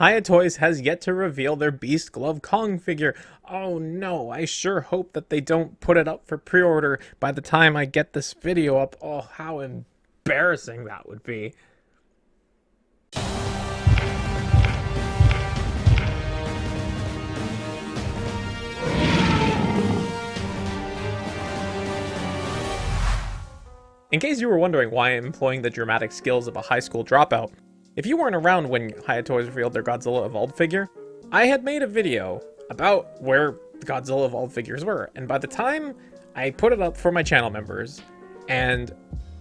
Hiya Toys has yet to reveal their Beast Glove Kong figure. Oh no, I sure hope that they don't put it up for pre-order by the time I get this video up. Oh, how embarrassing that would be. In case you were wondering why I'm employing the dramatic skills of a high school dropout, if you weren't around when Hiya Toys revealed their Godzilla Evolved figure, I had made a video about where the Godzilla Evolved figures were, and by the time I put it up for my channel members, and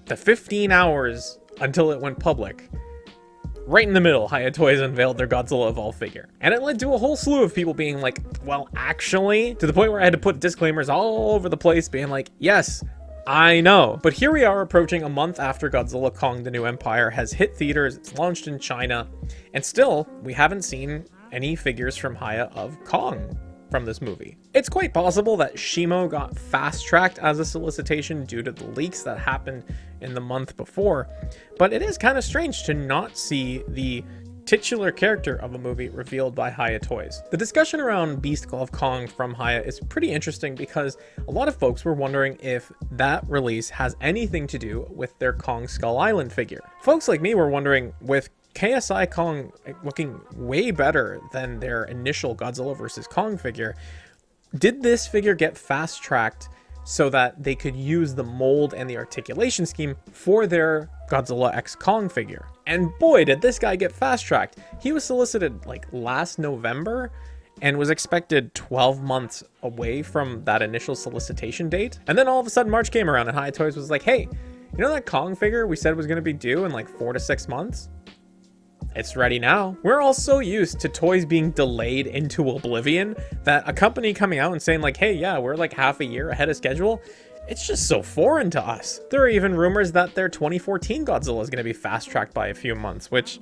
the 15 hours until it went public, right in the middle, Hiya Toys unveiled their Godzilla Evolved figure. And it led to a whole slew of people being like, well, actually, to the point where I had to put disclaimers all over the place being like, yes, I know. But here we are approaching a month after Godzilla Kong: The New Empire has hit theaters, it's launched in China, and still, we haven't seen any figures from Hiya of Kong from this movie. It's quite possible that Shimo got fast-tracked as a solicitation due to the leaks that happened in the month before, but it is kind of strange to not see the titular character of a movie revealed by Hiya Toys. The discussion around Beast Glove Kong from Hiya is pretty interesting because a lot of folks were wondering if that release has anything to do with their Kong Skull Island figure. Folks like me were wondering, with KSI Kong looking way better than their initial Godzilla vs. Kong figure, did this figure get fast-tracked so that they could use the mold and the articulation scheme for their Godzilla X Kong figure? And boy, did this guy get fast-tracked. He was solicited like last November and was expected 12 months away from that initial solicitation date. And then all of a sudden March came around and Hiya Toys was like, hey, you know that Kong figure we said was going to be due in like 4 to 6 months? It's ready now. We're all so used to toys being delayed into oblivion that a company coming out and saying like, hey, yeah, we're like half a year ahead of schedule, it's just so foreign to us. There are even rumors that their 2014 Godzilla is going to be fast-tracked by a few months, which,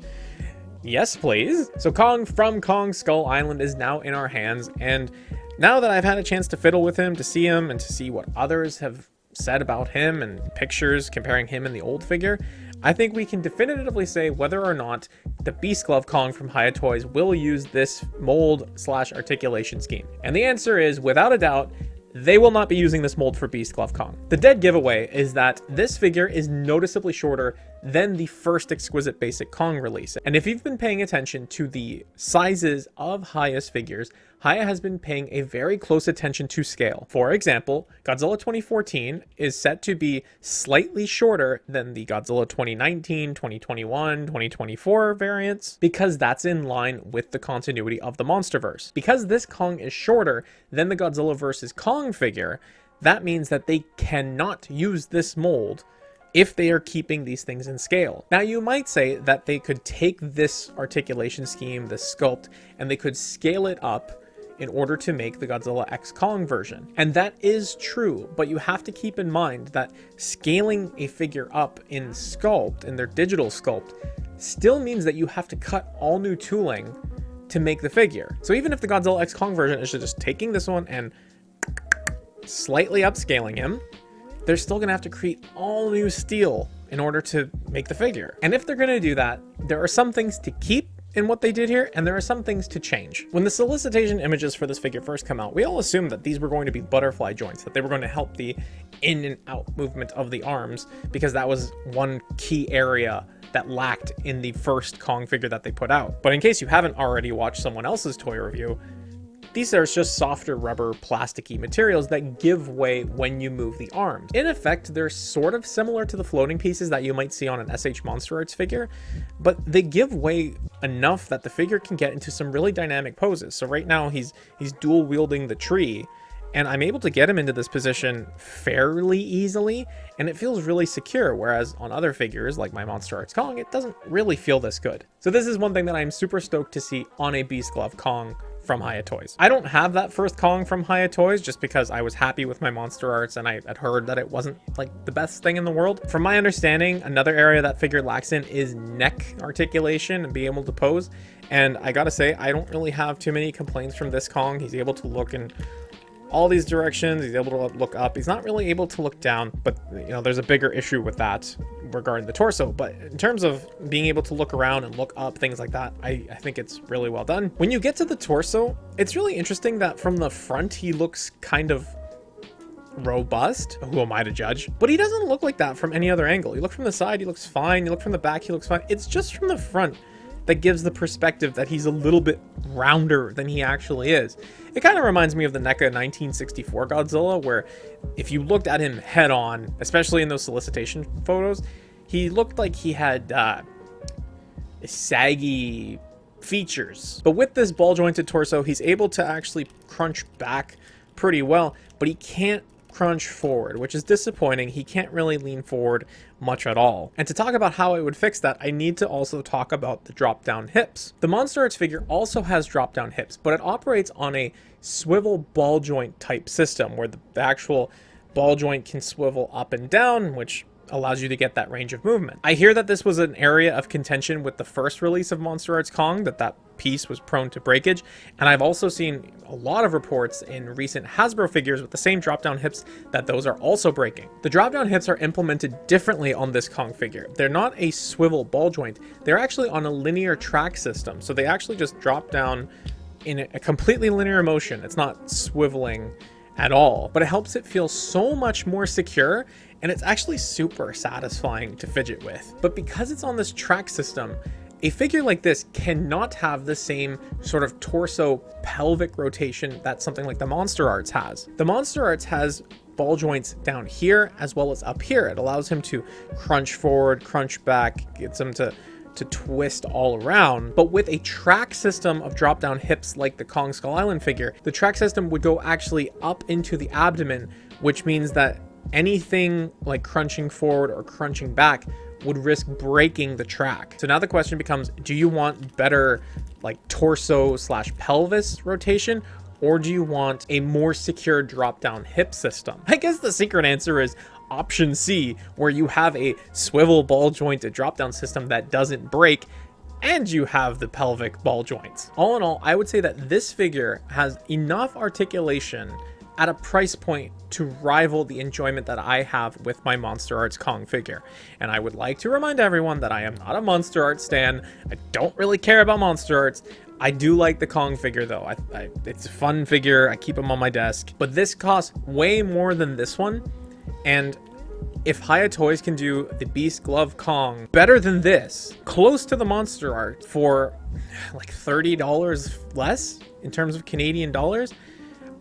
yes, please. So Kong from Kong Skull Island is now in our hands, and now that I've had a chance to fiddle with him, to see him, and to see what others have said about him and pictures comparing him and the old figure, I think we can definitively say whether or not the Beast Glove Kong from Hiya Toys will use this mold/articulation scheme. And the answer is, without a doubt, they will not be using this mold for Beast Glove Kong. The dead giveaway is that this figure is noticeably shorter than the first Exquisite Basic Kong release. And if you've been paying attention to the sizes of Hiya's figures, Hiya has been paying a very close attention to scale. For example, Godzilla 2014 is set to be slightly shorter than the Godzilla 2019, 2021, 2024 variants, because that's in line with the continuity of the MonsterVerse. Because this Kong is shorter than the Godzilla vs. Kong figure, that means that they cannot use this mold if they are keeping these things in scale. Now, you might say that they could take this articulation scheme, this sculpt, and they could scale it up in order to make the Godzilla X Kong version. And that is true, but you have to keep in mind that scaling a figure up in sculpt, in their digital sculpt, still means that you have to cut all new tooling to make the figure. So even if the Godzilla X Kong version is just taking this one and slightly upscaling him, they're still gonna have to create all new steel in order to make the figure. And if they're gonna do that, there are some things to keep in what they did here, and there are some things to change. When the solicitation images for this figure first come out, we all assumed that these were going to be butterfly joints, that they were going to help the in and out movement of the arms, because that was one key area that lacked in the first Kong figure that they put out. But in case you haven't already watched someone else's toy review, these are just softer rubber plasticky materials that give way when you move the arms. In effect, they're sort of similar to the floating pieces that you might see on an SH Monster Arts figure, but they give way enough that the figure can get into some really dynamic poses. So right now he's dual wielding the tree, and I'm able to get him into this position fairly easily, and it feels really secure, whereas on other figures like my Monster Arts Kong, it doesn't really feel this good. So this is one thing that I'm super stoked to see on a Beast Glove Kong from Hiya Toys. I don't have that first Kong from Hiya Toys just because I was happy with my Monster Arts and I had heard that it wasn't like the best thing in the world. From my understanding, another area that figure lacks in is neck articulation and being able to pose. And I gotta say, I don't really have too many complaints from this Kong. He's able to look in all these directions. He's able to look up. He's not really able to look down, but you know, there's a bigger issue with that regarding the torso. But in terms of being able to look around and look up, things like that, I think it's really well done. When you get to the torso, it's really interesting that from the front, he looks kind of robust. Who am I to judge? But he doesn't look like that from any other angle. You look from the side, he looks fine. You look from the back, he looks fine. It's just from the front that gives the perspective that he's a little bit rounder than he actually is. It kind of reminds me of the NECA 1964 Godzilla, where if you looked at him head on, especially in those solicitation photos, he looked like he had saggy features. But with this ball jointed torso, he's able to actually crunch back pretty well, but he can't crunch forward, which is disappointing. He can't really lean forward much at all. And to talk about how I would fix that, I need to also talk about the drop down hips. The Monster Arts figure also has drop down hips, but it operates on a swivel ball joint type system where the actual ball joint can swivel up and down, which allows you to get that range of movement. I hear that this was an area of contention with the first release of Monster Arts Kong, that piece was prone to breakage, and I've also seen a lot of reports in recent Hasbro figures with the same drop-down hips that those are also breaking. The drop-down hips are implemented differently on this Kong figure. They're not a swivel ball joint, they're actually on a linear track system, so they actually just drop down in a completely linear motion. It's not swiveling at all, but it helps it feel so much more secure, and it's actually super satisfying to fidget with. But because it's on this track system, a figure like this cannot have the same sort of torso pelvic rotation that something like the Monster Arts has. The Monster Arts has ball joints down here as well as up here. It allows him to crunch forward, crunch back, gets him to twist all around. But with a track system of drop down hips like the Kong Skull Island figure, the track system would go actually up into the abdomen, which means that anything like crunching forward or crunching back would risk breaking the track. So now the question becomes, do you want better like torso / pelvis rotation, or do you want a more secure drop down hip system? I guess the secret answer is option C, where you have a swivel ball jointed drop down system that doesn't break and you have the pelvic ball joints. All in all, I would say that this figure has enough articulation at a price point to rival the enjoyment that I have with my Monster Arts Kong figure. And I would like to remind everyone that I am not a Monster Arts stan. I don't really care about Monster Arts. I do like the Kong figure though. It's a fun figure. I keep them on my desk. But this costs way more than this one. And if Hiya Toys can do the Beast Glove Kong better than this, close to the Monster Art for like $30 less in terms of Canadian dollars,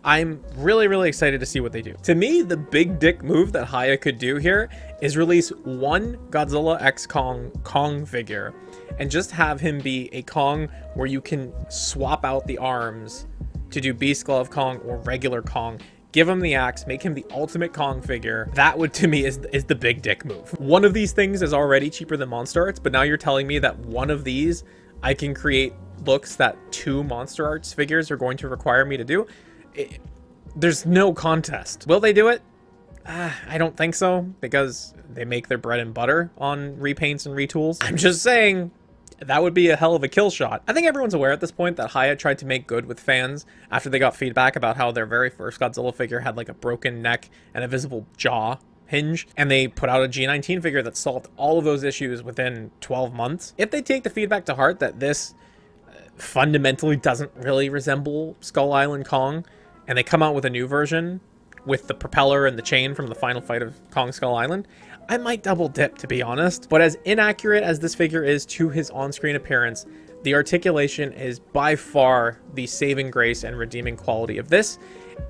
I'm really, really excited to see what they do. To me, the big dick move that Hiya could do here is release one Godzilla X Kong figure and just have him be a Kong where you can swap out the arms to do Beast Glove Kong or regular Kong. Give him the axe, make him the ultimate Kong figure. That would, to me, is the big dick move. One of these things is already cheaper than Monster Arts, but now you're telling me that one of these I can create looks that two Monster Arts figures are going to require me to do. There's no contest. Will they do it? I don't think so, because they make their bread and butter on repaints and retools. I'm just saying, that would be a hell of a kill shot. I think everyone's aware at this point that Hiya tried to make good with fans after they got feedback about how their very first Godzilla figure had like a broken neck and a visible jaw hinge, and they put out a G19 figure that solved all of those issues within 12 months. If they take the feedback to heart that this fundamentally doesn't really resemble Skull Island Kong, and they come out with a new version with the propeller and the chain from the final fight of Kong Skull Island, I might double dip, to be honest. But as inaccurate as this figure is to his on-screen appearance, the articulation is by far the saving grace and redeeming quality of this.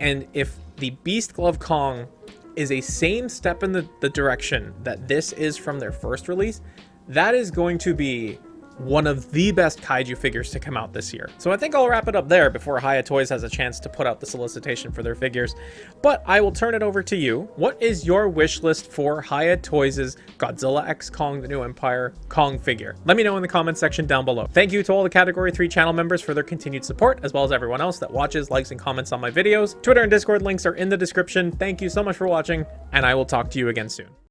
And if the Beast Glove Kong is a same step in the direction that this is from their first release, that is going to be one of the best kaiju figures to come out this year. So I think I'll wrap it up there before Hiya Toys has a chance to put out the solicitation for their figures. But I will turn it over to you. What is your wish list for Hiya Toys' Godzilla X Kong The New Empire Kong figure? Let me know in the comments section down below. Thank you to all the Category 3 channel members for their continued support, as well as everyone else that watches, likes, and comments on my videos. Twitter and Discord links are in the description. Thank you so much for watching, and I will talk to you again soon.